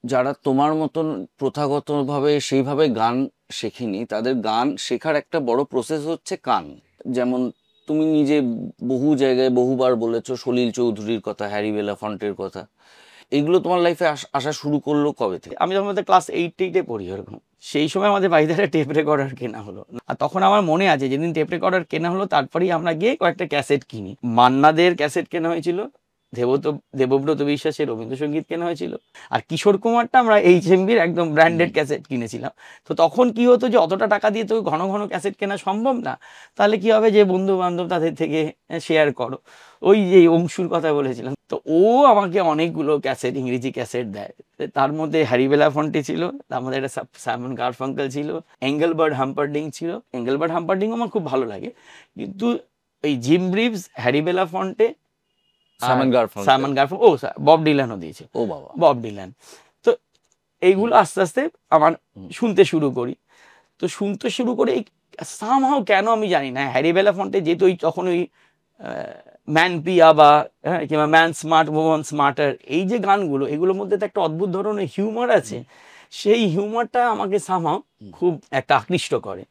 যারা তোমার মতন প্রথাগতভাবে সেইভাবে গান শেখেনি, তাদের গান শেখার একটা বড় প্রসেস হচ্ছে কান। যেমন তুমি নিজে বহু জায়গায় বহুবার বলেছো সলিল চৌধুরীর কথা, হ্যারি বেলাফন্টের কথা। এগুলো তোমার লাইফে আসা শুরু করলো কবে থেকে? আমি যখন ক্লাস 8-8-এ পড়ি ওরকম, সেই সময় আমাদের বাড়িতে একটা টেপ রেকর্ডার কেনা হলো। আর তখন আমার মনে আছে যেদিন টেপ রেকর্ডার কেনা হলো তারপরেই আমরা গিয়ে কয়েকটা ক্যাসেট কিনি। মান্নাদের ক্যাসেট কেনা হয়েছিল, দেবব্রত বিশ্বাসের রবীন্দ্রসঙ্গীত কেনা হয়েছিল, আর কিশোর কুমারটা আমরা HMV-র একদম ব্র্যান্ডেড ক্যাসেট কিনেছিলাম। তো তখন কি হতো যে অতটা টাকা দিয়ে তো ঘন ঘন ক্যাসেট কেনা সম্ভব না। তাহলে কি হবে যে বন্ধু বান্ধব তাদের থেকে শেয়ার করো। ওই যে অংশুর কথা বলেছিলাম, তো ও আমাকে অনেকগুলো ক্যাসেট, ইংরেজি ক্যাসেট দেয়। তার মধ্যে হ্যারি বেলাফন্টে ছিল, তার মধ্যে একটা সাইমন গারফাঙ্কেল ছিল, এঙ্গেলবার্ট হাম্পারডিং ছিল। এঙ্গেলবার্ট হাম্পারডিং আমার খুব ভালো লাগে, কিন্তু এই Jim Reeves, Harry Belafonte, Simon Garfunkel, Bob ডিলানও দিয়েছে। ও বাবা, বব ডিলান। তো এইগুলো আস্তে আস্তে আমার শুনতে শুরু করি। তো শুনতে শুরু করে সামহাও কেন আমি জানি না, হ্যারি বেলাফন্টে যেহেতু ওই তখন ওই ম্যান পিয়া বা কিংবা ম্যান স্মার্ট ওম্যান স্মার্টার, এই যে গানগুলো, এগুলোর মধ্যে তো একটা অদ্ভুত ধরনের হিউমার আছে। সেই হিউমারটা আমাকে সামহাও খুব একটা আকৃষ্ট করে।